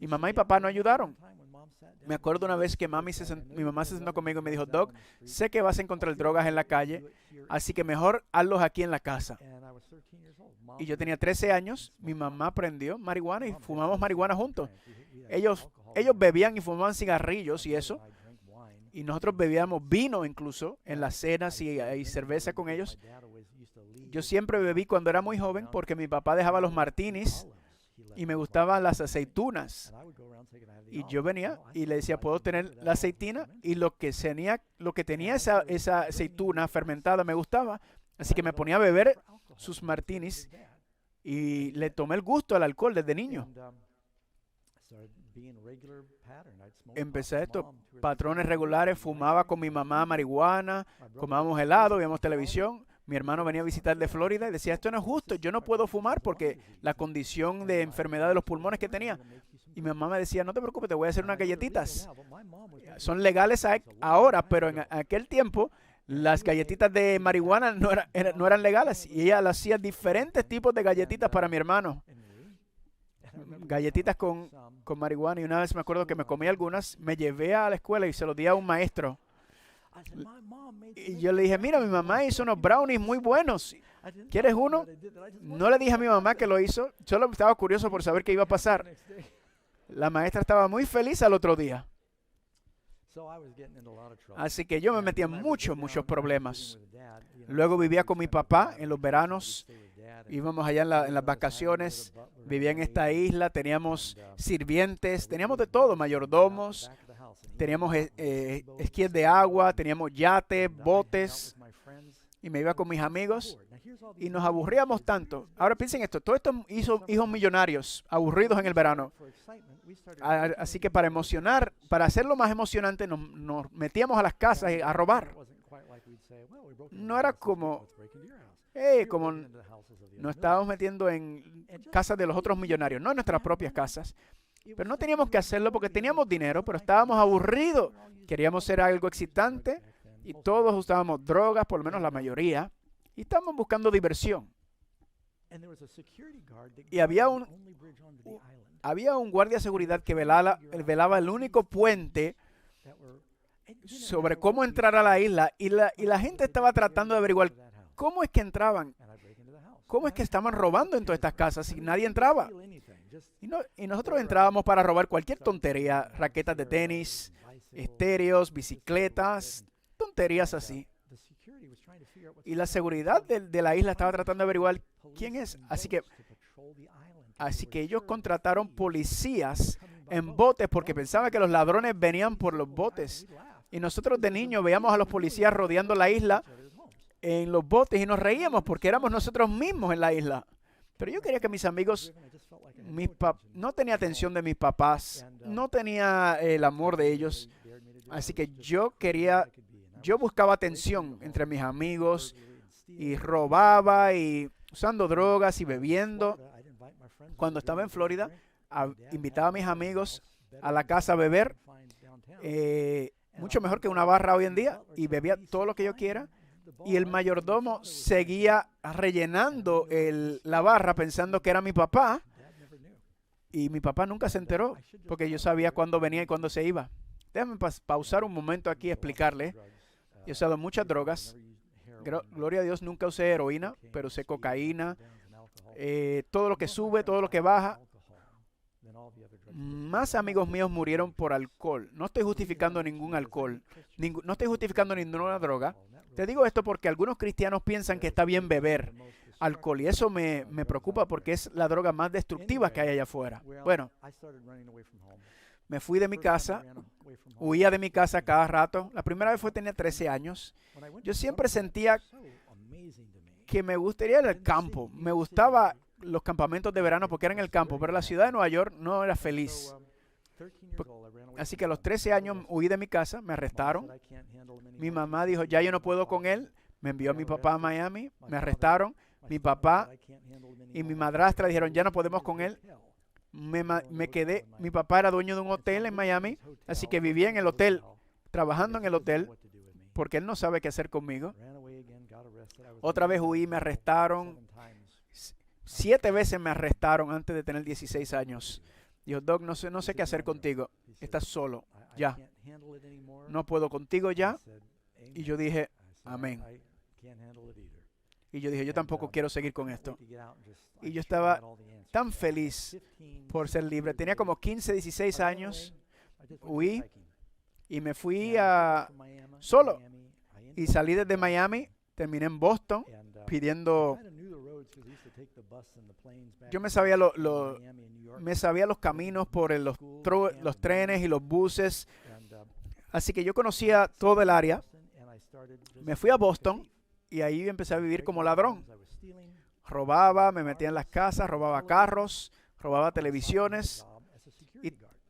Y mamá y papá no ayudaron. Me acuerdo una vez que mi mamá se sentó conmigo y me dijo, Doc, sé que vas a encontrar drogas en la calle, así que mejor hazlos aquí en la casa. Y yo tenía 13 años, mi mamá prendió marihuana y fumamos marihuana juntos. Ellos bebían y fumaban cigarrillos y eso. Y nosotros bebíamos vino incluso en las cenas y cerveza con ellos. Yo siempre bebí cuando era muy joven porque mi papá dejaba los martinis y me gustaban las aceitunas. Y yo venía y le decía, ¿puedo tener la aceitina? Y lo que tenía esa aceituna fermentada me gustaba. Así que me ponía a beber sus martinis y le tomé el gusto al alcohol desde niño. Empecé estos patrones regulares, fumaba con mi mamá marihuana, comábamos helado, veíamos televisión. Mi hermano venía a visitar de Florida y decía, esto no es justo, yo no puedo fumar porque la condición de enfermedad de los pulmones que tenía. Y mi mamá me decía, no te preocupes, te voy a hacer unas galletitas. Son legales ahora, pero en aquel tiempo las galletitas de marihuana no eran legales. Y ella hacía diferentes tipos de galletitas para mi hermano. Galletitas con marihuana. Y una vez me acuerdo que me comí algunas, me llevé a la escuela y se los di a un maestro. Y yo le dije, mira, mi mamá hizo unos brownies muy buenos. ¿Quieres uno? No le dije a mi mamá que lo hizo, solo estaba curioso por saber qué iba a pasar. La maestra estaba muy feliz al otro día. Así que yo me metía en muchos problemas. Luego vivía con mi papá en los veranos. Íbamos allá en las vacaciones. Vivía en esta isla. Teníamos sirvientes. Teníamos de todo, mayordomos. Teníamos esquíes de agua. Teníamos yates, botes. Y me iba con mis amigos. Y nos aburríamos tanto. Ahora piensen esto. Todo esto hizo hijos millonarios, aburridos en el verano. Así que para hacerlo más emocionante, nos metíamos a las casas a robar. No era como nos estábamos metiendo en casas de los otros millonarios, no en nuestras propias casas. Pero no teníamos que hacerlo porque teníamos dinero, pero estábamos aburridos. Queríamos ser algo excitante y todos usábamos drogas, por lo menos la mayoría, y estábamos buscando diversión. Y había un guardia de seguridad que velaba el único puente sobre cómo entrar a la isla y la gente estaba tratando de averiguar cómo es que entraban, cómo es que estaban robando en todas estas casas y nadie entraba. Y nosotros entrábamos para robar cualquier tontería, raquetas de tenis, estéreos, bicicletas, tonterías así. Y la seguridad de la isla estaba tratando de averiguar quién es. Así que ellos contrataron policías en botes porque pensaban que los ladrones venían por los botes. Y nosotros de niños veíamos a los policías rodeando la isla en los botes y nos reíamos porque éramos nosotros mismos en la isla. Pero yo quería que mis amigos, no tenía atención de mis papás, no tenía el amor de ellos. Así que yo buscaba atención entre mis amigos y robaba y usando drogas y bebiendo. Cuando estaba en Florida, invitaba a mis amigos a la casa a beber, mucho mejor que una barra hoy en día, y bebía todo lo que yo quiera. Y el mayordomo seguía rellenando la barra pensando que era mi papá. Y mi papá nunca se enteró porque yo sabía cuándo venía y cuándo se iba. Déjame pausar un momento aquí y explicarle. Yo he usado muchas drogas. Gloria a Dios, nunca usé heroína, pero usé cocaína. Todo lo que sube, todo lo que baja. Más amigos míos murieron por alcohol. No estoy justificando ningún alcohol. No estoy justificando ninguna droga. Te digo esto porque algunos cristianos piensan que está bien beber alcohol. Y eso me preocupa porque es la droga más destructiva que hay allá afuera. Bueno, me fui de mi casa. Huía de mi casa cada rato. La primera vez tenía 13 años. Yo siempre sentía que me gustaría ir al campo. Me gustaba los campamentos de verano porque eran en el campo, pero la ciudad de Nueva York no era feliz. Así que a los 13 años huí de mi casa, me arrestaron. Mi mamá dijo, ya yo no puedo con él. Me envió a mi papá a Miami, me arrestaron. Mi papá y mi madrastra dijeron, ya no podemos con él. Me quedé, mi papá era dueño de un hotel en Miami, así que vivía en el hotel, trabajando en el hotel, porque él no sabe qué hacer conmigo. Otra vez huí, me arrestaron. 7 veces me arrestaron antes de tener 16 años. Dijo, Doc, no sé qué hacer contigo. Estás solo, ya. No puedo contigo ya. Y yo dije, amén. Y yo dije, yo tampoco quiero seguir con esto. Y yo estaba tan feliz por ser libre. Tenía como 15, 16 años. Huí y me fui solo. Y salí desde Miami, terminé en Boston pidiendo. Yo me sabía los caminos por los trenes y los buses. Así que yo conocía todo el área. Me fui a Boston y ahí empecé a vivir como ladrón. Robaba, me metía en las casas, robaba carros, robaba televisiones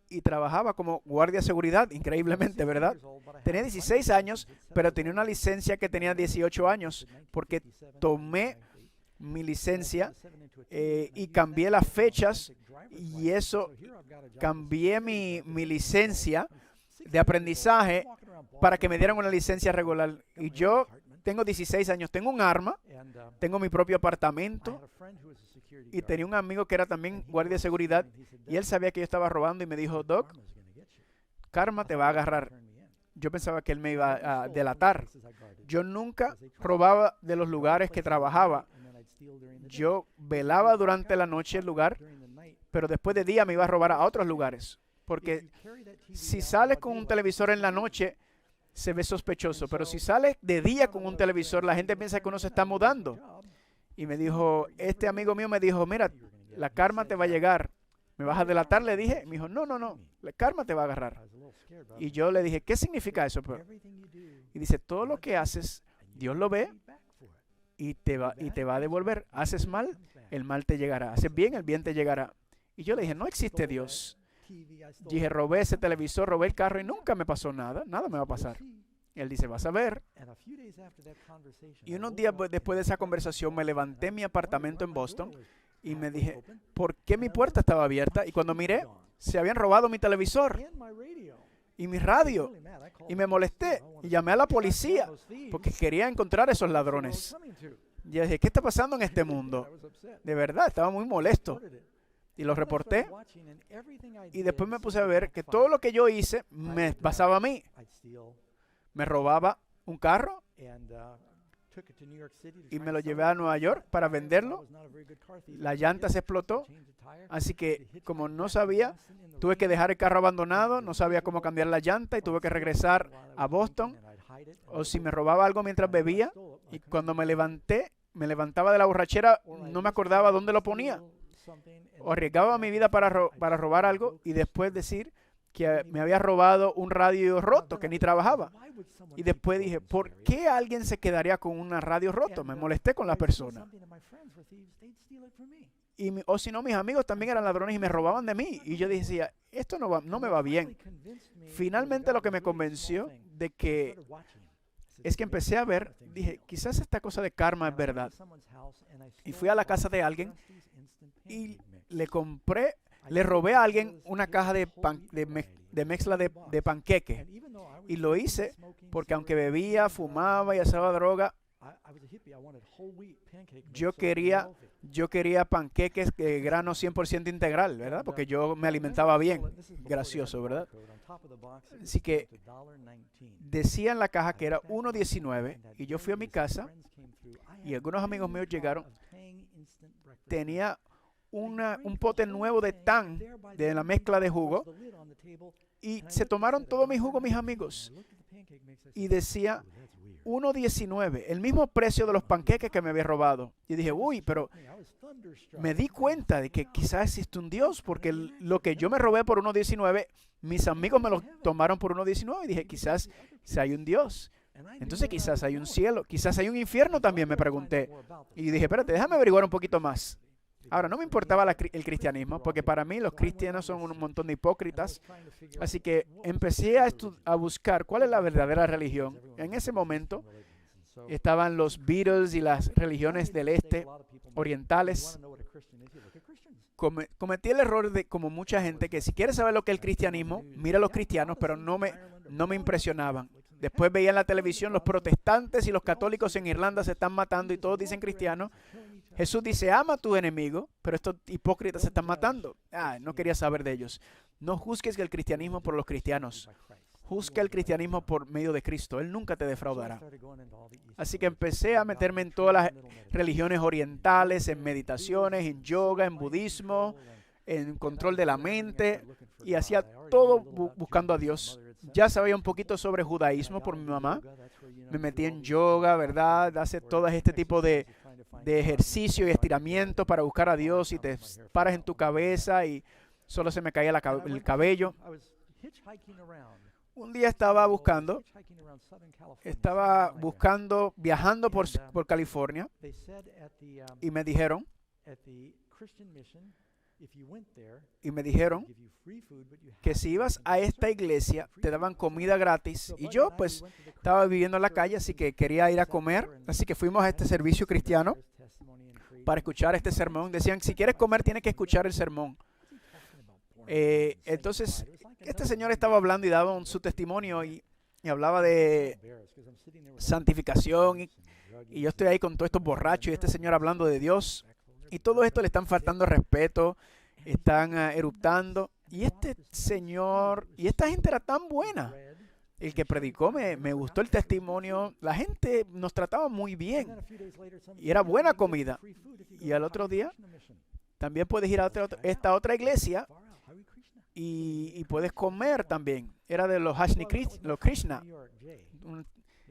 y trabajaba como guardia de seguridad, increíblemente, ¿verdad? Tenía 16 años, pero tenía una licencia que tenía 18 años, porque tomé mi licencia y cambié las fechas y eso, cambié mi licencia de aprendizaje para que me dieran una licencia regular. Y yo tengo 16 años, tengo un arma, tengo mi propio apartamento y tenía un amigo que era también guardia de seguridad y él sabía que yo estaba robando y me dijo, Doc, karma te va a agarrar. Yo pensaba que él me iba a delatar. Yo nunca robaba de los lugares que trabajaba. Yo velaba durante la noche el lugar, pero después de día me iba a robar a otros lugares. Porque si sales con un televisor en la noche, se ve sospechoso. Pero si sales de día con un televisor, la gente piensa que uno se está mudando. Y me dijo, este amigo mío me dijo, mira, la karma te va a llegar. ¿Me vas a delatar? Le dije. Me dijo, no, la karma te va a agarrar. Y yo le dije, ¿qué significa eso? Y dice, todo lo que haces, Dios lo ve y te va a devolver. Haces mal, el mal te llegará. Haces bien, el bien te llegará. Y yo le dije, no existe Dios. Dije, robé ese televisor, robé el carro y nunca me pasó nada. Nada me va a pasar. Y él dice, vas a ver. Y unos días después de esa conversación me levanté en mi apartamento en Boston y me dije, ¿por qué mi puerta estaba abierta? Y cuando miré, se habían robado mi televisor y mi radio. Y me molesté y llamé a la policía porque quería encontrar a esos ladrones. Y yo dije, ¿qué está pasando en este mundo? De verdad, estaba muy molesto. Y lo reporté. Y después me puse a ver que todo lo que yo hice me pasaba a mí. Me robaba un carro y me lo llevé a Nueva York para venderlo. La llanta se explotó. Así que como no sabía, tuve que dejar el carro abandonado. No sabía cómo cambiar la llanta y tuve que regresar a Boston. O si me robaba algo mientras bebía. Y cuando me levantaba de la borrachera, no me acordaba dónde lo ponía. O arriesgaba mi vida para robar algo y después decir que me había robado un radio roto que ni trabajaba. Y después dije, ¿por qué alguien se quedaría con una radio roto? Me molesté con la persona. O si no, mis amigos también eran ladrones y me robaban de mí. Y yo decía, esto no me va bien. Finalmente lo que me convenció de que es que empecé a ver, dije, quizás esta cosa de karma es verdad. Y fui a la casa de alguien y le robé a alguien una caja de mezcla de panqueque. Y lo hice porque aunque bebía, fumaba y hacía droga, yo quería panqueques de grano 100% integral, ¿verdad? Porque yo me alimentaba bien. Gracioso, ¿verdad? Así que decía en la caja que era 1.19 y yo fui a mi casa y algunos amigos míos llegaron. Tenía un pote nuevo de Tang, de la mezcla de jugo, y se tomaron todo mi jugo mis amigos. Y decía 1.19, el mismo precio de los panqueques que me había robado. Y dije, uy, pero me di cuenta de que quizás existe un Dios, porque lo que yo me robé por 1.19, mis amigos me lo tomaron por 1.19 y dije, quizás si hay un Dios. Entonces quizás hay un cielo, quizás hay un infierno también, me pregunté. Y dije, espérate, déjame averiguar un poquito más. Ahora, no me importaba el cristianismo, porque para mí los cristianos son un montón de hipócritas. Así que empecé a buscar cuál es la verdadera religión. En ese momento estaban los Beatles y las religiones del este, orientales. Cometí el error de, como mucha gente, que si quieres saber lo que es el cristianismo, mira a los cristianos, pero no me impresionaban. Después veía en la televisión los protestantes y los católicos en Irlanda se están matando y todos dicen cristianos. Jesús dice, ama a tu enemigo, pero estos hipócritas se están matando. No quería saber de ellos. No juzgues el cristianismo por los cristianos. Juzga el cristianismo por medio de Cristo. Él nunca te defraudará. Así que empecé a meterme en todas las religiones orientales, en meditaciones, en yoga, en budismo, en control de la mente, y hacía todo buscando a Dios. Ya sabía un poquito sobre judaísmo por mi mamá. Me metí en yoga, ¿verdad? Hace todo este tipo de ejercicio y estiramiento para buscar a Dios, y te paras en tu cabeza y solo se me caía el cabello. Un día estaba viajando por California, y me dijeron que si ibas a esta iglesia te daban comida gratis, y yo pues estaba viviendo en la calle, así que quería ir a comer, así que fuimos a este servicio cristiano para escuchar este sermón. Decían, si quieres comer tienes que escuchar el sermón. Entonces este señor estaba hablando y daba su testimonio, y hablaba de santificación, y yo estoy ahí con todos estos borrachos, y este señor hablando de Dios, y todo esto le están faltando respeto, están eruptando, y este señor y esta gente era tan buena. El que predicó me gustó el testimonio, la gente nos trataba muy bien y era buena comida. Y al otro día también puedes ir a esta otra iglesia y puedes comer también. Era de los Krishna.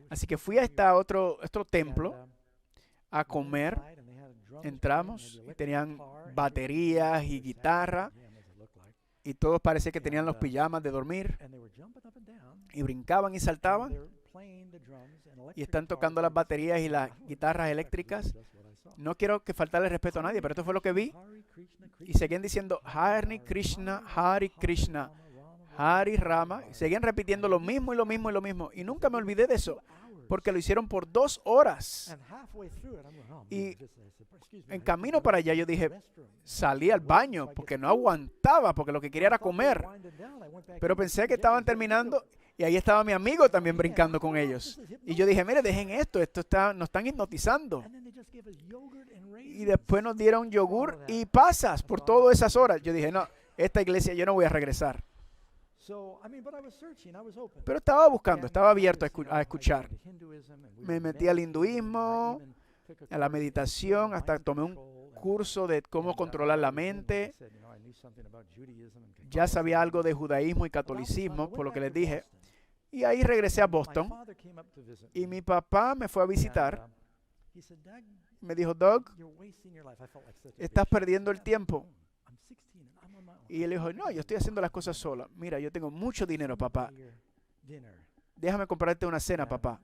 Así que fui a otro templo a comer. Entramos y tenían baterías y guitarra, y todos parecía que tenían los pijamas de dormir, y brincaban y saltaban, y están tocando las baterías y las guitarras eléctricas. No quiero que faltarle respeto a nadie, pero esto fue lo que vi, y seguían diciendo Hare Krishna, Hare Rama, y seguían repitiendo lo mismo y lo mismo y lo mismo, y nunca me olvidé de eso, porque lo hicieron por 2 horas. Y en camino para allá yo dije, salí al baño porque no aguantaba, porque lo que quería era comer. Pero pensé que estaban terminando, y ahí estaba mi amigo también brincando con ellos. Y yo dije, mire, dejen esto nos están hipnotizando. Y después nos dieron yogur y pasas por todas esas horas. Yo dije, no, esta iglesia yo no voy a regresar. Pero estaba buscando, estaba abierto a escuchar. Me metí al hinduismo, a la meditación, hasta tomé un curso de cómo controlar la mente. Ya sabía algo de judaísmo y catolicismo, por lo que les dije. Y ahí regresé a Boston, y mi papá me fue a visitar. Me dijo, Doug, estás perdiendo el tiempo. Y él dijo, no, yo estoy haciendo las cosas sola. Mira, yo tengo mucho dinero, papá. Déjame comprarte una cena, papá.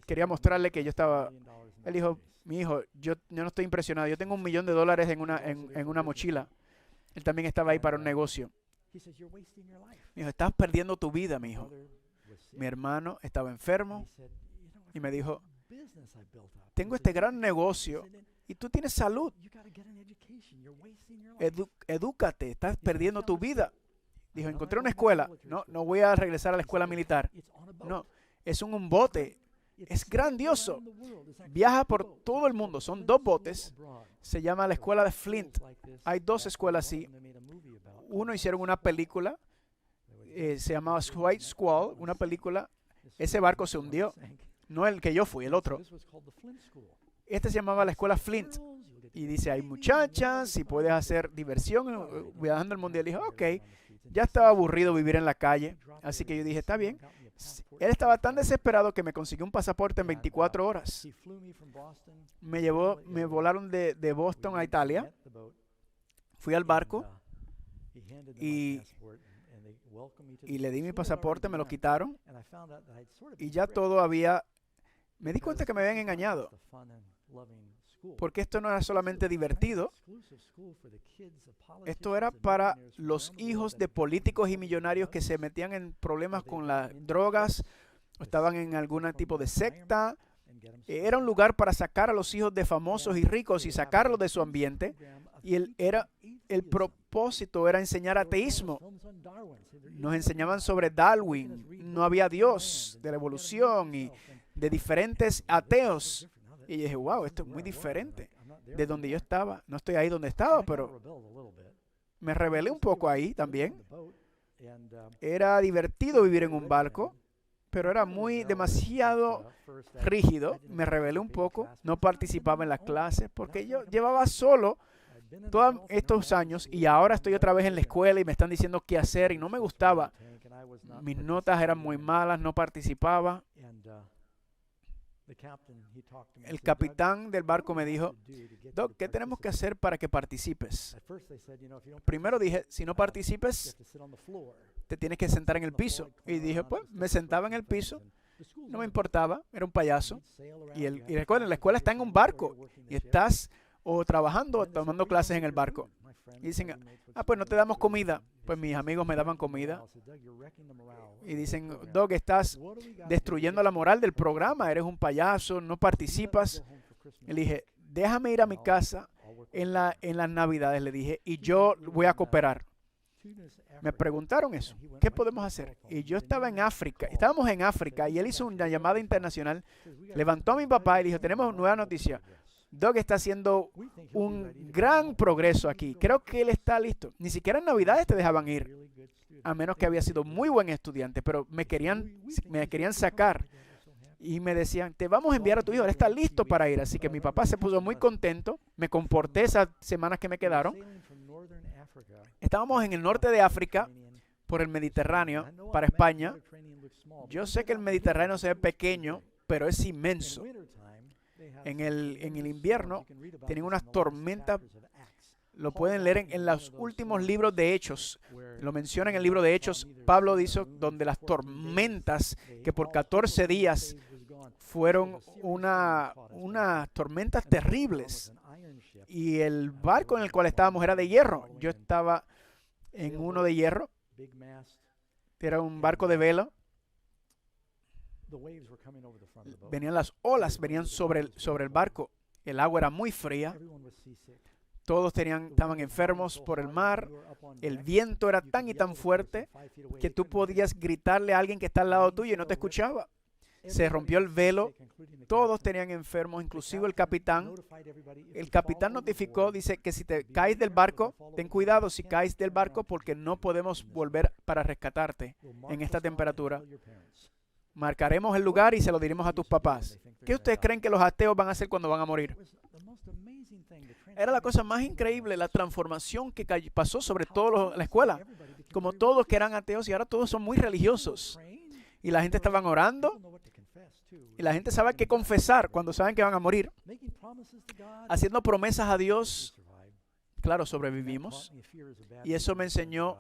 Quería mostrarle que yo estaba... Él dijo, mi hijo, yo no estoy impresionado. Yo tengo $1 millón en una mochila. Él también estaba ahí para un negocio. Me dijo, estás perdiendo tu vida, mi hijo. Mi hermano estaba enfermo y me dijo, tengo este gran negocio y tú tienes salud. Edúcate, estás perdiendo tu vida. Dijo, encontré una escuela. No voy a regresar a la escuela militar. No, es un bote. Es grandioso. Viaja por todo el mundo. Son 2 botes. Se llama la escuela de Flint. Hay 2 escuelas así. Uno hicieron una película. Se llamaba White Squall. Una película. Ese barco se hundió. No el que yo fui, el otro. Este se llamaba la escuela Flint. Y dice, hay muchachas y puedes hacer diversión viajando el mundo. Y él dijo, ok. Ya estaba aburrido vivir en la calle. Así que yo dije, está bien. Él estaba tan desesperado que me consiguió un pasaporte en 24 horas. Me volaron de Boston a Italia. Fui al barco y le di mi pasaporte, me lo quitaron y ya todo había... Me di cuenta que me habían engañado, porque esto no era solamente divertido, esto era para los hijos de políticos y millonarios que se metían en problemas con las drogas o estaban en algún tipo de secta. Era un lugar para sacar a los hijos de famosos y ricos y sacarlos de su ambiente. Y el propósito era enseñar ateísmo. Nos enseñaban sobre Darwin, no había Dios, de la evolución y de diferentes ateos. Y yo dije, wow, esto es muy diferente. de donde yo estaba. No estoy ahí donde estaba, pero me rebelé un poco ahí también. Era divertido vivir en un barco, pero era demasiado rígido. Me rebelé un poco, no participaba en las clases porque yo llevaba solo todos estos años y ahora estoy otra vez en la escuela y me están diciendo qué hacer y no me gustaba. Mis notas eran muy malas, no participaba. El capitán del barco me dijo, Doc, ¿qué tenemos que hacer para que participes? Primero dije, si no participes, te tienes que sentar en el piso. Y dije, pues, me sentaba en el piso, no me importaba, era un payaso. Y recuerden, la escuela está en un barco y estás o trabajando o tomando clases en el barco. Y dicen, pues no te damos comida. Pues mis amigos me daban comida. Y dicen, Doc, estás destruyendo la moral del programa, eres un payaso, no participas. Y le dije, déjame ir a mi casa en las Navidades, le dije, y yo voy a cooperar. Me preguntaron eso, ¿qué podemos hacer? Y yo estaba en África, estábamos en África, y él hizo una llamada internacional, levantó a mi papá y le dijo, tenemos nueva noticia. Doc está haciendo un gran progreso aquí. Creo que él está listo. Ni siquiera en Navidades te dejaban ir, a menos que había sido muy buen estudiante, pero me querían sacar. Y me decían, te vamos a enviar a tu hijo, él está listo para ir. Así que mi papá se puso muy contento. Me comporté esas semanas que me quedaron. Estábamos en el norte de África, por el Mediterráneo, para España. Yo sé que el Mediterráneo se ve pequeño, pero es inmenso. En el invierno tienen unas tormentas, lo pueden leer en los últimos libros de Hechos, lo menciona en el libro de Hechos, Pablo dice, donde las tormentas que por 14 días fueron unas tormentas terribles, y el barco en el cual estábamos era de hierro. Yo estaba en uno de hierro, era un barco de vela. Venían las olas, venían sobre el barco. El agua era muy fría. Todos estaban enfermos por el mar. El viento era tan y tan fuerte que tú podías gritarle a alguien que está al lado tuyo y no te escuchaba. Se rompió el velo. Todos tenían enfermos, inclusive el capitán. El capitán notificó, dice que si te caes del barco, ten cuidado si caes del barco porque no podemos volver para rescatarte en esta temperatura. Marcaremos el lugar y se lo diremos a tus papás. ¿Qué ustedes creen que los ateos van a hacer cuando van a morir? Era la cosa más increíble, la transformación que pasó sobre toda la escuela. Como todos que eran ateos y ahora todos son muy religiosos. Y la gente estaba orando. Y la gente sabe qué confesar cuando saben que van a morir. Haciendo promesas a Dios. Claro, sobrevivimos. Y eso me enseñó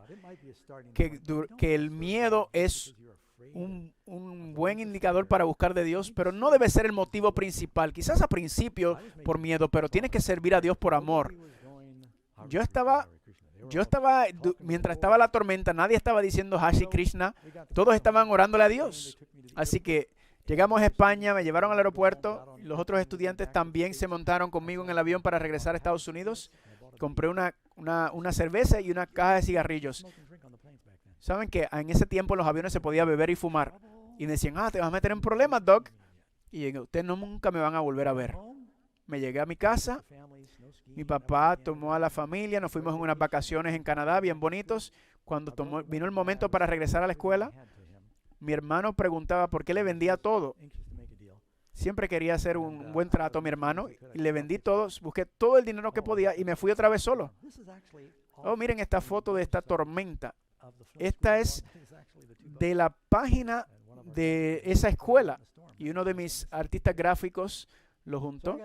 que el miedo es un buen indicador para buscar de Dios, pero no debe ser el motivo principal. Quizás a principio por miedo, pero tienes que servir a Dios por amor. Yo estaba, mientras estaba la tormenta, nadie estaba diciendo Hare Krishna, todos estaban orándole a Dios. Así que llegamos a España, me llevaron al aeropuerto, los otros estudiantes también se montaron conmigo en el avión para regresar a Estados Unidos. Compré una cerveza y una caja de cigarrillos. Saben que en ese tiempo en los aviones se podía beber y fumar. Y me decían, te vas a meter en problemas, Doc. Y yo, ustedes nunca me van a volver a ver. Me llegué a mi casa. Mi papá tomó a la familia. Nos fuimos en unas vacaciones en Canadá, bien bonitos. Cuando vino el momento para regresar a la escuela, mi hermano preguntaba por qué le vendía todo. Siempre quería hacer un buen trato a mi hermano. Y le vendí todo, busqué todo el dinero que podía y me fui otra vez solo. Oh, miren esta foto de esta tormenta. Esta es de la página de esa escuela y uno de mis artistas gráficos lo juntó.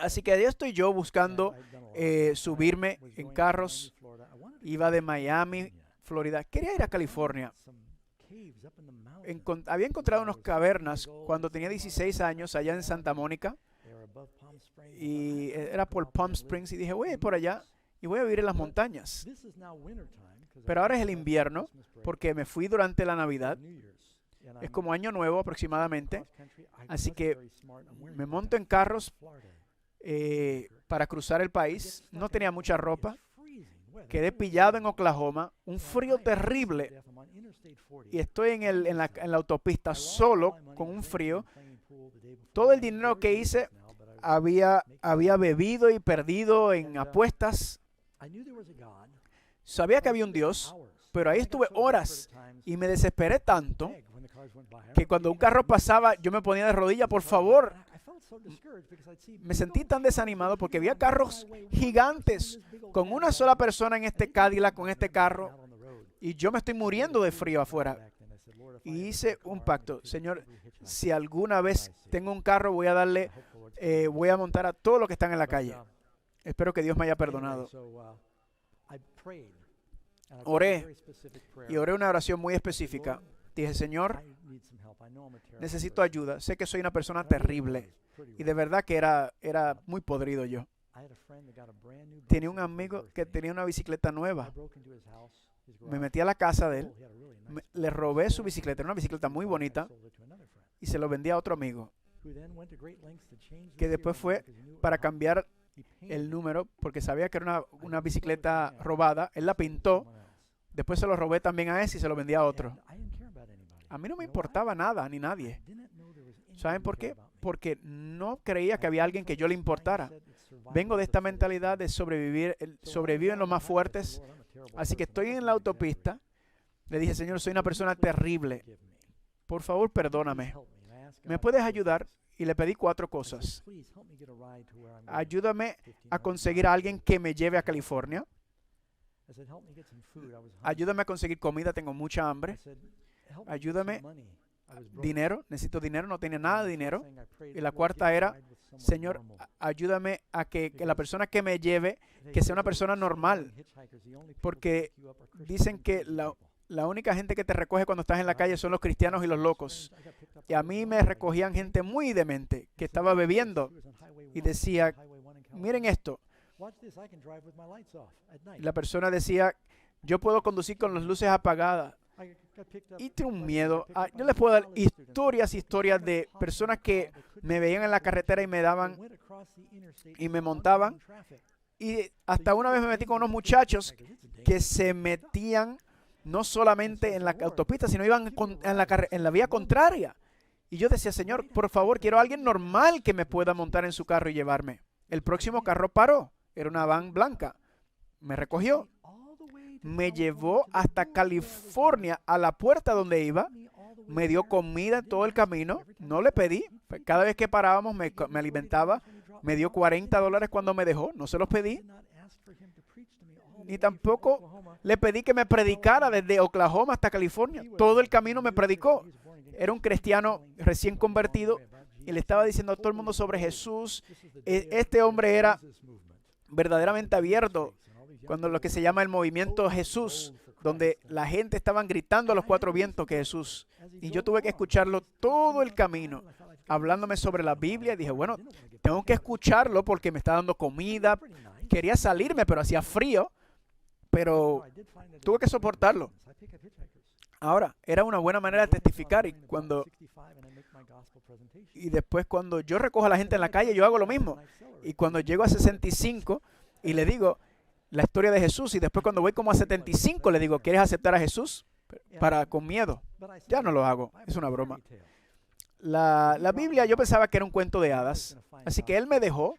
Así que ahí estoy yo buscando subirme en carros. Iba de Miami, Florida. Quería ir a California. Había encontrado unas cavernas cuando tenía 16 años allá en Santa Mónica. Y era por Palm Springs y dije, voy a ir por allá y voy a vivir en las montañas. Pero ahora es el invierno porque me fui durante la Navidad. Es como año nuevo aproximadamente. Así que me monto en carros para cruzar el país. No tenía mucha ropa. Quedé pillado en Oklahoma. Un frío terrible. Y estoy en la autopista solo con un frío. Todo el dinero que hice había bebido y perdido en apuestas. Sabía que había un Dios, pero ahí estuve horas y me desesperé tanto que cuando un carro pasaba yo me ponía de rodillas, por favor. Me sentí tan desanimado porque había carros gigantes con una sola persona en este Cadillac, con este carro, y yo me estoy muriendo de frío afuera. Y hice un pacto: Señor, si alguna vez tengo un carro, voy a montar a todos los que están en la calle. Espero que Dios me haya perdonado. Oré una oración muy específica. Dije: Señor, necesito ayuda. Sé que soy una persona terrible y de verdad que era muy podrido yo. Tenía un amigo que tenía una bicicleta nueva. Me metí a la casa de él, le robé su bicicleta, era una bicicleta muy bonita, y se lo vendí a otro amigo, que después fue para cambiar el número, porque sabía que era una bicicleta robada. Él la pintó, después se lo robé también a ese y se lo vendí a otro. A mí no me importaba nada ni nadie. ¿Saben por qué? Porque no creía que había alguien que yo le importara. Vengo de esta mentalidad de sobrevivir, sobreviven los más fuertes. Así que estoy en la autopista. Le dije: Señor, soy una persona terrible. Por favor, perdóname. ¿Me puedes ayudar? Y le pedí 4 cosas. Ayúdame a conseguir a alguien que me lleve a California. Ayúdame a conseguir comida, tengo mucha hambre. Ayúdame, dinero, necesito dinero, no tenía nada de dinero. Y la cuarta era: Señor, ayúdame a que la persona que me lleve, que sea una persona normal. Porque dicen que la única gente que te recoge cuando estás en la calle son los cristianos y los locos. Y a mí me recogían gente muy demente, que estaba bebiendo y decía: miren esto. Y la persona decía: yo puedo conducir con las luces apagadas. Y tengo un miedo. Yo les puedo dar historias de personas que me veían en la carretera y me daban y me montaban. Y hasta una vez me metí con unos muchachos que se metían no solamente en la autopista, sino iban en la vía contraria. Y yo decía: Señor, por favor, quiero a alguien normal que me pueda montar en su carro y llevarme. El próximo carro paró. Era una van blanca. Me recogió. Me llevó hasta California, a la puerta donde iba. Me dio comida todo el camino. No le pedí. Cada vez que parábamos me alimentaba. Me dio $40 cuando me dejó. No se los pedí. Ni tampoco le pedí que me predicara desde Oklahoma hasta California. Todo el camino me predicó. Era un cristiano recién convertido y le estaba diciendo a todo el mundo sobre Jesús. Este hombre era verdaderamente abierto cuando lo que se llama el movimiento Jesús, donde la gente estaban gritando a los 4 vientos que Jesús. Y yo tuve que escucharlo todo el camino, hablándome sobre la Biblia. Y dije: bueno, tengo que escucharlo porque me está dando comida. Quería salirme, pero hacía frío. Pero tuve que soportarlo. Ahora, era una buena manera de testificar. Y después cuando yo recojo a la gente en la calle, yo hago lo mismo. Y cuando llego a 65 y le digo la historia de Jesús, y después cuando voy como a 75 le digo: ¿quieres aceptar a Jesús? Con miedo. Ya no lo hago. Es una broma. La Biblia, yo pensaba que era un cuento de hadas. Así que Él me dejó.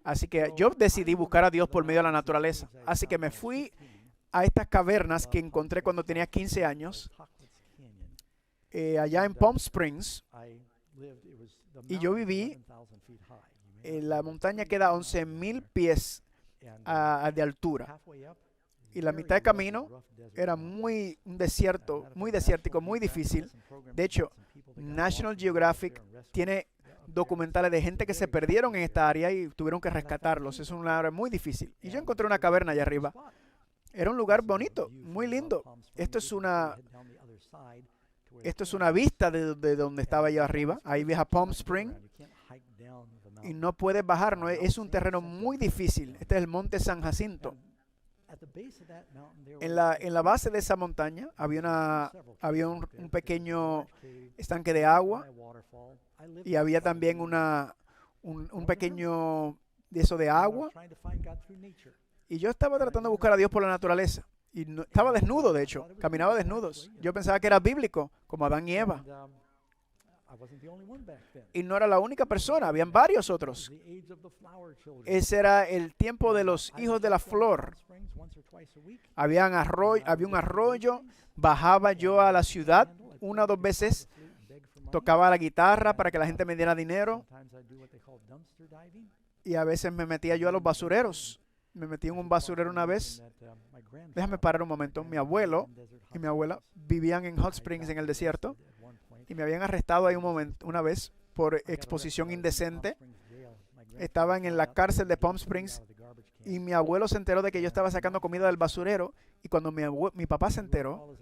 Así que yo decidí buscar a Dios por medio de la naturaleza. Así que me fui a estas cavernas que encontré cuando tenía 15 años. Allá en Palm Springs. Y yo viví. La montaña queda a 11,000 pies de altura. Y la mitad de camino era un desierto, muy desértico, muy difícil. De hecho, National Geographic tiene documentales de gente que se perdieron en esta área y tuvieron que rescatarlos. Es una área muy difícil. Y yo encontré una caverna allá arriba. Era un lugar bonito, muy lindo. Esto es una vista de donde estaba yo arriba. Ahí ves a Palm Springs. Y no puedes bajar, no es un terreno muy difícil. Este es el monte San Jacinto. En la base de esa montaña había un pequeño estanque de agua y había también un pequeño de agua. Y yo estaba tratando de buscar a Dios por la naturaleza. Y estaba desnudo, de hecho, caminaba desnudos. Yo pensaba que era bíblico, como Adán y Eva. Y no era la única persona, habían varios otros. Ese era el tiempo de los hijos de la flor. Había un arroyo, bajaba yo a la ciudad 1 o 2 veces, tocaba la guitarra para que la gente me diera dinero, y a veces me metía yo a los basureros. Me metí en un basurero una vez. Déjame parar un momento. Mi abuelo y mi abuela vivían en Hot Springs, en el desierto, y me habían arrestado ahí una vez por exposición indecente. Estaban en la cárcel de Palm Springs y mi abuelo se enteró de que yo estaba sacando comida del basurero, y cuando mi papá se enteró,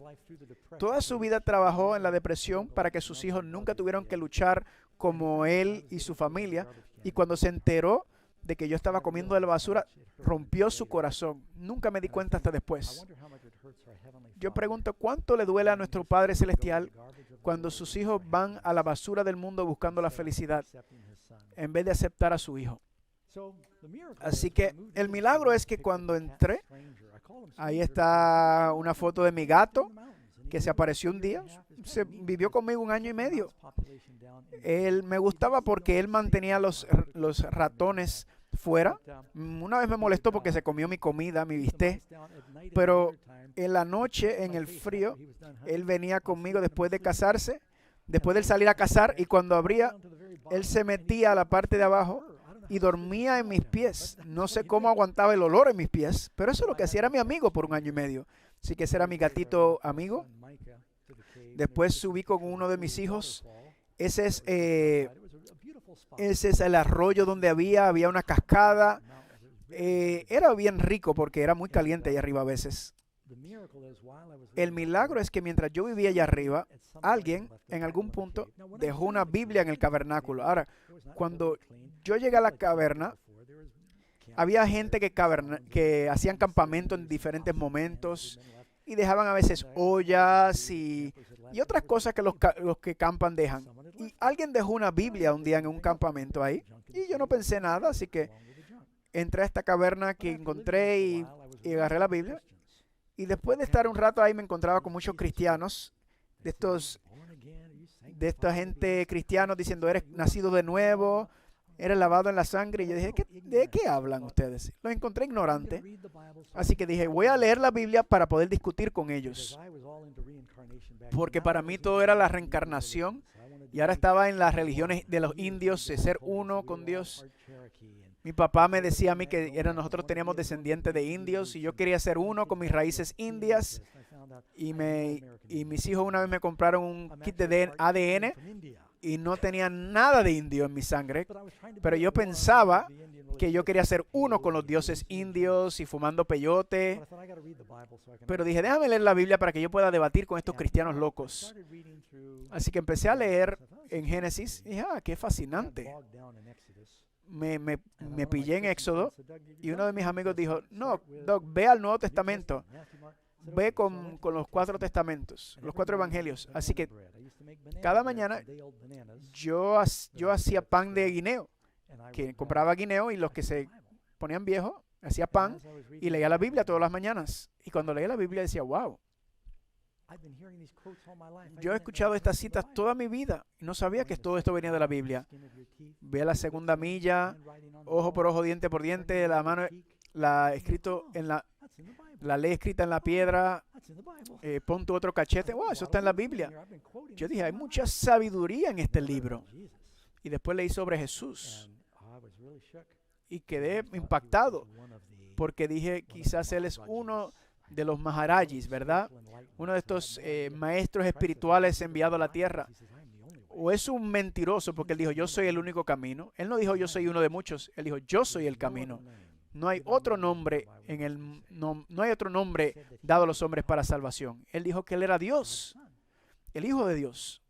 toda su vida trabajó en la depresión para que sus hijos nunca tuvieran que luchar como él y su familia, y cuando se enteró de que yo estaba comiendo de la basura, rompió su corazón. Nunca me di cuenta hasta después. Yo pregunto, ¿cuánto le duele a nuestro Padre Celestial cuando sus hijos van a la basura del mundo buscando la felicidad en vez de aceptar a su hijo? Así que el milagro es que cuando entré, ahí está una foto de mi gato que se apareció un día. Se vivió conmigo 1 año y medio. Él me gustaba porque él mantenía los ratones fuera. Una vez me molestó porque se comió mi comida, mi bistec, pero en la noche, en el frío, él venía conmigo después de casarse, después de salir a cazar, y cuando abría, él se metía a la parte de abajo y dormía en mis pies. No sé cómo aguantaba el olor en mis pies, pero eso es lo que hacía. Era mi amigo por 1 año y medio. Así que ese era mi gatito amigo. Después subí con uno de mis hijos. Ese es el arroyo donde había una cascada. Era bien rico porque era muy caliente allá arriba a veces. El milagro es que mientras yo vivía allá arriba, alguien en algún punto dejó una Biblia en el tabernáculo. Ahora, cuando yo llegué a la caverna, había gente que hacían campamento en diferentes momentos y dejaban a veces ollas y otras cosas que los que campan dejan. Y alguien dejó una Biblia un día en un campamento ahí, y yo no pensé nada, así que entré a esta caverna que encontré y agarré la Biblia. Y después de estar un rato ahí me encontraba con muchos cristianos, de esta gente cristianos diciendo, eres nacido de nuevo, eres lavado en la sangre. Y yo dije, ¿de qué hablan ustedes? Los encontré ignorantes. Así que dije, voy a leer la Biblia para poder discutir con ellos. Porque para mí todo era la reencarnación. Y ahora estaba en las religiones de los indios, de ser uno con Dios. Mi papá me decía a mí que nosotros teníamos descendientes de indios y yo quería ser uno con mis raíces indias. Y mis hijos una vez me compraron un kit de ADN y no tenía nada de indio en mi sangre. Pero yo pensaba que yo quería ser uno con los dioses indios y fumando peyote. Pero dije, déjame leer la Biblia para que yo pueda debatir con estos cristianos locos. Así que empecé a leer en Génesis y dije, qué fascinante. Me pillé en Éxodo y uno de mis amigos dijo, no, Doc, ve al Nuevo Testamento. Ve con los 4 testamentos, los 4 evangelios. Así que cada mañana yo hacía pan de guineo, que compraba guineo y los que se ponían viejos, hacía pan y leía la Biblia todas las mañanas. Y cuando leía la Biblia decía, wow, yo he escuchado estas citas toda mi vida y no sabía que todo esto venía de la Biblia. Ve a la segunda milla, ojo por ojo, diente por diente, la mano, escrito en la ley escrita en la piedra, pon tu otro cachete. Wow, eso está en la Biblia. Yo dije, hay mucha sabiduría en este libro. Y después leí sobre Jesús y quedé impactado porque dije, quizás él es uno de los Maharajis, ¿verdad? Uno de estos maestros espirituales enviados a la tierra. O es un mentiroso porque él dijo, yo soy el único camino. Él no dijo, yo soy uno de muchos. Él dijo, yo soy el camino. No hay otro nombre no hay otro nombre dado a los hombres para salvación. Él dijo que él era Dios, el Hijo de Dios.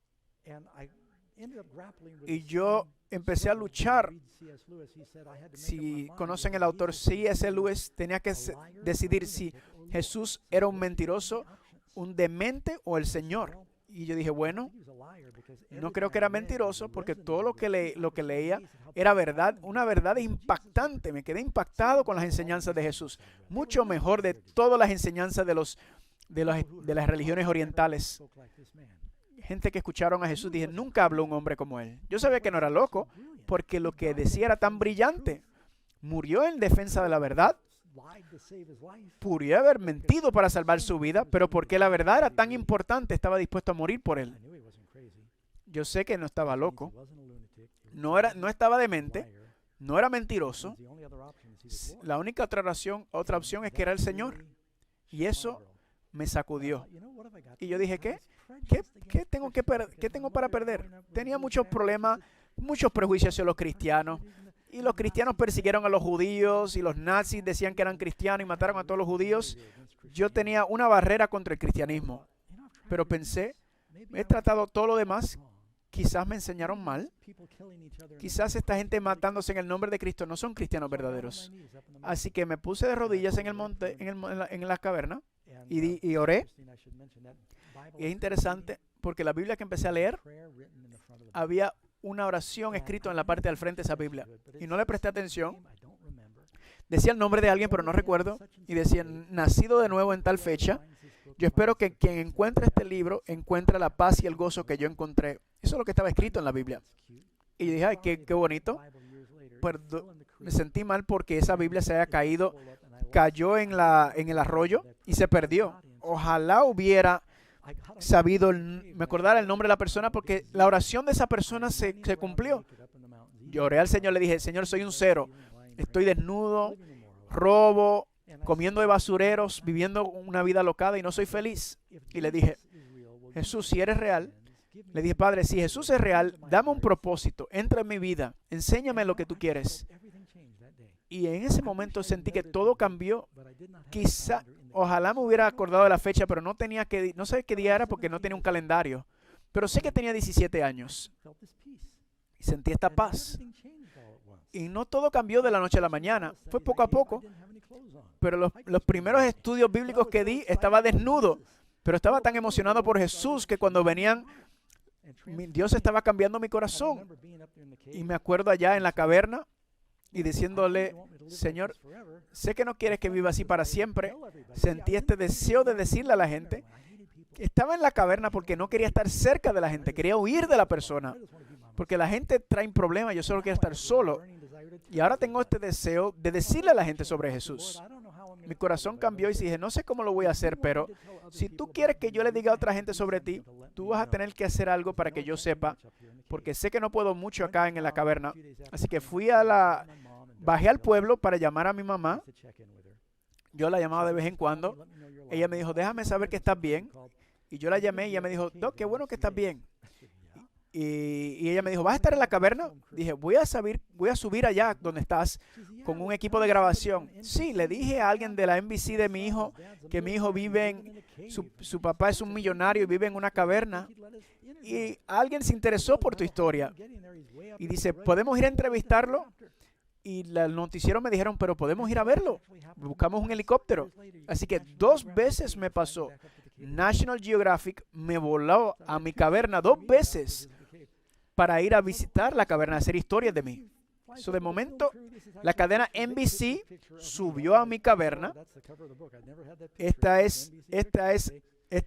Y yo empecé a luchar. Si conocen el autor C.S. Lewis, tenía que decidir si Jesús era un mentiroso, un demente o el Señor. Y yo dije, bueno, no creo que era mentiroso porque todo lo que leía era verdad, una verdad impactante. Me quedé impactado con las enseñanzas de Jesús, mucho mejor de todas las enseñanzas de las religiones orientales. gente que escucharon a Jesús, dije, nunca habló un hombre como él. Yo sabía que no era loco, porque lo que decía era tan brillante. Murió en defensa de la verdad. Podría haber mentido para salvar su vida, pero porque la verdad era tan importante, estaba dispuesto a morir por él. Yo sé que no estaba loco, no estaba demente, no era mentiroso. La única otra opción es que era el Señor. Y eso me sacudió. Y yo dije, ¿qué tengo para perder? Tenía muchos problemas, muchos prejuicios hacia los cristianos. Y los cristianos persiguieron a los judíos y los nazis decían que eran cristianos y mataron a todos los judíos. Yo tenía una barrera contra el cristianismo. Pero pensé, he tratado todo lo demás. Quizás me enseñaron mal. Quizás esta gente matándose en el nombre de Cristo no son cristianos verdaderos. Así que me puse de rodillas en el monte, en la caverna, y oré. Y es interesante porque la Biblia que empecé a leer, había una oración escrita en la parte del frente de esa Biblia. Y no le presté atención. Decía el nombre de alguien, pero no recuerdo. Y decía, nacido de nuevo en tal fecha. Yo espero que quien encuentre este libro encuentre la paz y el gozo que yo encontré. Eso es lo que estaba escrito en la Biblia. Y yo dije, ay, qué bonito. Me sentí mal porque esa Biblia se haya caído, cayó en el arroyo y se perdió. Ojalá hubiera sabido, me acordara el nombre de la persona, porque la oración de esa persona se cumplió. Lloré al Señor, le dije, Señor, soy un cero. Estoy desnudo, robo, comiendo de basureros, viviendo una vida alocada y no soy feliz. Y le dije, Jesús, si eres real, le dije, Padre, si Jesús es real, dame un propósito, entra en mi vida, enséñame lo que tú quieres. Y en ese momento sentí que todo cambió. Quizá, ojalá me hubiera acordado de la fecha, pero no sé qué día era porque no tenía un calendario. Pero sé que tenía 17 años. Y sentí esta paz. Y no todo cambió de la noche a la mañana. Fue poco a poco. Pero los primeros estudios bíblicos que di, estaba desnudo. Pero estaba tan emocionado por Jesús que cuando venían, Dios estaba cambiando mi corazón. Y me acuerdo allá en la caverna y diciéndole, Señor, sé que no quieres que viva así para siempre. Sentí este deseo de decirle a la gente. Estaba en la caverna porque no quería estar cerca de la gente, quería huir de la persona. Porque la gente trae problemas, yo solo quiero estar solo. Y ahora tengo este deseo de decirle a la gente sobre Jesús. Mi corazón cambió y dije, no sé cómo lo voy a hacer, pero si tú quieres que yo le diga a otra gente sobre ti, tú vas a tener que hacer algo para que yo sepa, porque sé que no puedo mucho acá en la caverna. Así que bajé al pueblo para llamar a mi mamá. Yo la llamaba de vez en cuando. Ella me dijo, déjame saber que estás bien. Y yo la llamé y ella me dijo, Doc, qué bueno que estás bien. Y ella me dijo, ¿vas a estar en la caverna? Dije, voy a subir allá donde estás con un equipo de grabación. Sí, le dije a alguien de la NBC de mi hijo que mi hijo vive su papá es un millonario y vive en una caverna. Y alguien se interesó por tu historia. Y dice, ¿podemos ir a entrevistarlo? Y el noticiero me dijeron, pero podemos ir a verlo. Buscamos un helicóptero. Así que 2 veces me pasó. National Geographic me voló a mi caverna 2 veces para ir a visitar la caverna, hacer historias de mí. De momento, la cadena NBC subió a mi caverna. Esta es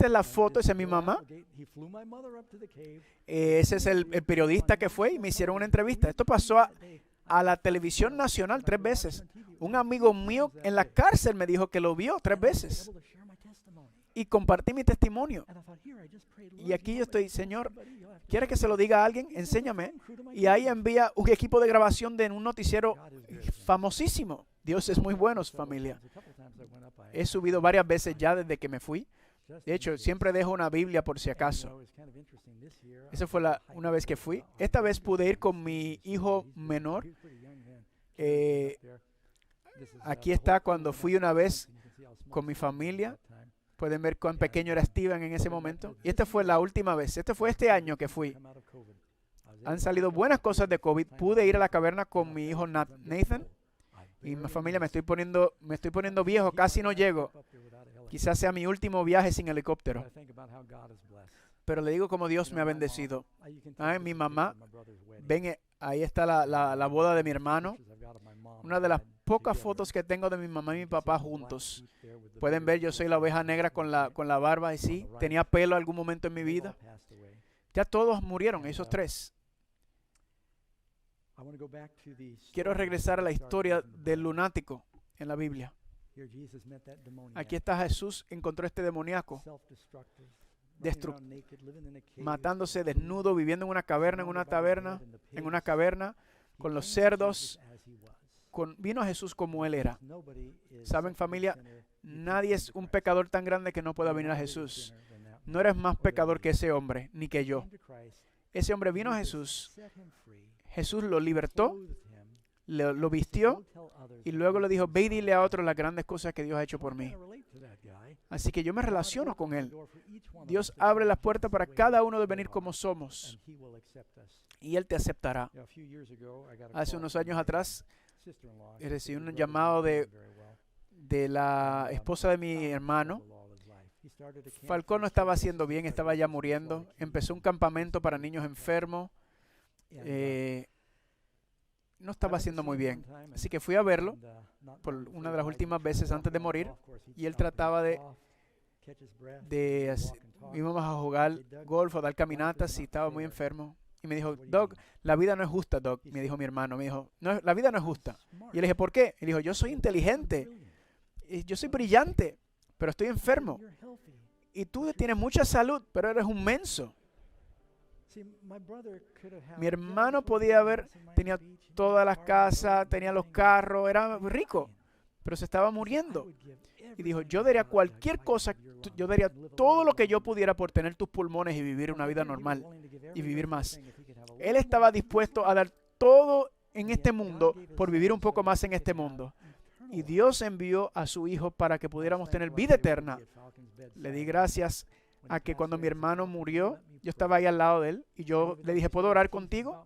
la foto, esa es mi mamá. Ese es el periodista que fue y me hicieron una entrevista. Esto pasó a la televisión nacional 3 veces. Un amigo mío en la cárcel me dijo que lo vio 3 veces. Y compartí mi testimonio. Y aquí yo estoy, Señor, ¿quieres que se lo diga a alguien? Enséñame. Y ahí envía un equipo de grabación de un noticiero famosísimo. Dios es muy bueno, familia. He subido varias veces ya desde que me fui. De hecho, siempre dejo una Biblia por si acaso. Esa fue una vez que fui. Esta vez pude ir con mi hijo menor. Aquí está cuando fui una vez con mi familia. Pueden ver cuán pequeño era Steven en ese momento. Y esta fue la última vez. Este fue este año que fui. Han salido buenas cosas de COVID. Pude ir a la caverna con mi hijo Nathan. Y mi familia, me estoy poniendo viejo. Casi no llego. Quizás sea mi último viaje sin helicóptero. Pero le digo como Dios me ha bendecido. Mi mamá. Ven, ahí está la boda de mi hermano. Una de las pocas fotos que tengo de mi mamá y mi papá juntos. Pueden ver, yo soy la oveja negra con la barba y sí, tenía pelo algún momento en mi vida. Ya todos murieron, esos 3. Quiero regresar a la historia del lunático en la Biblia. Aquí está Jesús, encontró este demoníaco, matándose desnudo, viviendo en una caverna, en una caverna, con los cerdos. Vino a Jesús como Él era. ¿Saben, familia? Nadie es un pecador tan grande que no pueda venir a Jesús. No eres más pecador que ese hombre, ni que yo. Ese hombre vino a Jesús. Jesús lo libertó, lo vistió y luego le dijo, ve y dile a otros las grandes cosas que Dios ha hecho por mí. Así que yo me relaciono con Él. Dios abre las puertas para cada uno de venir como somos y Él te aceptará. Hace unos años atrás recibí un llamado de la esposa de mi hermano. Falcón no estaba haciendo bien, estaba ya muriendo. Empezó un campamento para niños enfermos. No estaba haciendo muy bien. Así que fui a verlo por una de las últimas veces antes de morir. Y él trataba íbamos a jugar golf o dar caminatas y estaba muy enfermo. Y me dijo, Doc, la vida no es justa, Doc. Me dijo mi hermano, me dijo, no, la vida no es justa. Y le dije, ¿por qué? Y dijo, yo soy inteligente, yo soy brillante, pero estoy enfermo. Y tú tienes mucha salud, pero eres un menso. Mi hermano tenía todas las casas, tenía los carros, era rico, pero se estaba muriendo. Y dijo, yo daría cualquier cosa, yo daría todo lo que yo pudiera por tener tus pulmones y vivir una vida normal y vivir más. Él estaba dispuesto a dar todo en este mundo por vivir un poco más en este mundo. Y Dios envió a su Hijo para que pudiéramos tener vida eterna. Le di gracias a que cuando mi hermano murió, yo estaba ahí al lado de él y yo le dije, ¿puedo orar contigo?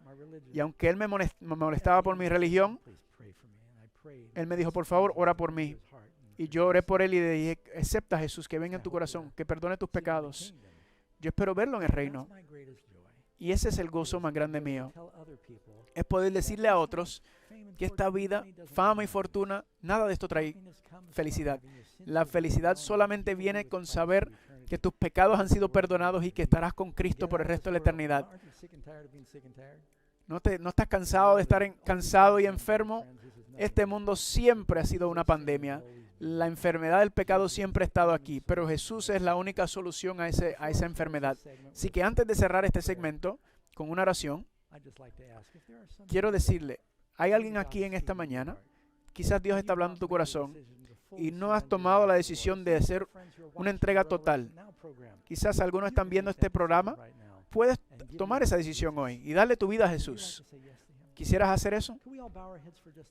Y aunque él me molestaba por mi religión, él me dijo, por favor, ora por mí. Y yo oré por él y le dije, acepta, Jesús, que venga en tu corazón, que perdone tus pecados. Yo espero verlo en el reino. Y ese es el gozo más grande mío. Es poder decirle a otros que esta vida, fama y fortuna, nada de esto trae felicidad. La felicidad solamente viene con saber que tus pecados han sido perdonados y que estarás con Cristo por el resto de la eternidad. ¿No estás cansado de estar cansado y enfermo? Este mundo siempre ha sido una pandemia. La enfermedad del pecado siempre ha estado aquí, pero Jesús es la única solución a esa enfermedad. Así que antes de cerrar este segmento con una oración, quiero decirle, ¿hay alguien aquí en esta mañana? Quizás Dios está hablando en tu corazón y no has tomado la decisión de hacer una entrega total. Quizás algunos están viendo este programa. Puedes tomar esa decisión hoy y darle tu vida a Jesús. ¿Quisieras hacer eso?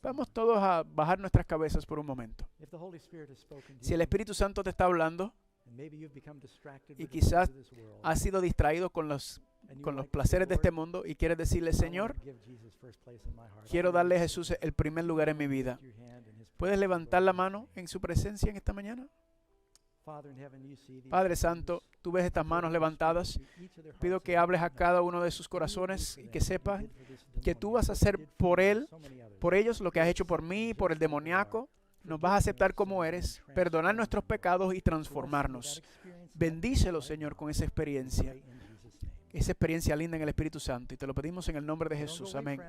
Vamos todos a bajar nuestras cabezas por un momento. Si el Espíritu Santo te está hablando y quizás has sido distraído con los placeres de este mundo y quieres decirle, Señor, quiero darle a Jesús el primer lugar en mi vida. ¿Puedes levantar la mano en su presencia en esta mañana? Padre Santo, tú ves estas manos levantadas. Pido que hables a cada uno de sus corazones y que sepan que tú vas a hacer por ellos lo que has hecho por mí, por el demoníaco. Nos vas a aceptar como eres, perdonar nuestros pecados y transformarnos. Bendícelo, Señor, con esa experiencia linda en el Espíritu Santo. Y te lo pedimos en el nombre de Jesús. Amén.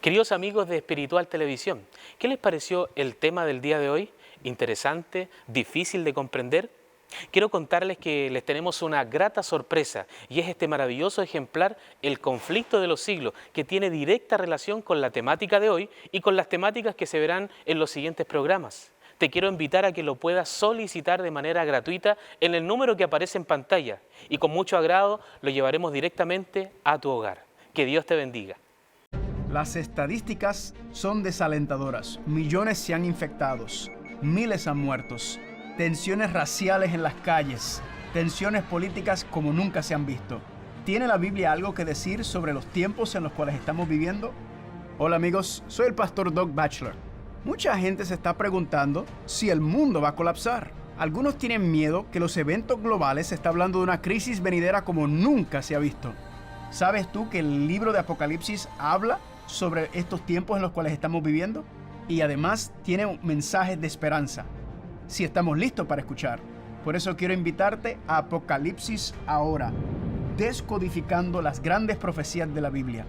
Queridos amigos de Espiritual Televisión, ¿qué les pareció el tema del día de hoy? ¿Interesante? ¿Difícil de comprender? Quiero contarles que les tenemos una grata sorpresa y es este maravilloso ejemplar, El conflicto de los siglos, que tiene directa relación con la temática de hoy y con las temáticas que se verán en los siguientes programas. Te quiero invitar a que lo puedas solicitar de manera gratuita en el número que aparece en pantalla y con mucho agrado lo llevaremos directamente a tu hogar. Que Dios te bendiga. Las estadísticas son desalentadoras. Millones se han infectado, miles han muerto, tensiones raciales en las calles, tensiones políticas como nunca se han visto. ¿Tiene la Biblia algo que decir sobre los tiempos en los cuales estamos viviendo? Hola amigos, soy el pastor Doug Batchelor. Mucha gente se está preguntando si el mundo va a colapsar. Algunos tienen miedo que los eventos globales se está hablando de una crisis venidera como nunca se ha visto. ¿Sabes tú que el libro de Apocalipsis habla sobre estos tiempos en los cuales estamos viviendo? Y además tiene mensajes de esperanza, si estamos listos para escuchar. Por eso quiero invitarte a Apocalipsis Ahora. descodificando las grandes profecías de la Biblia.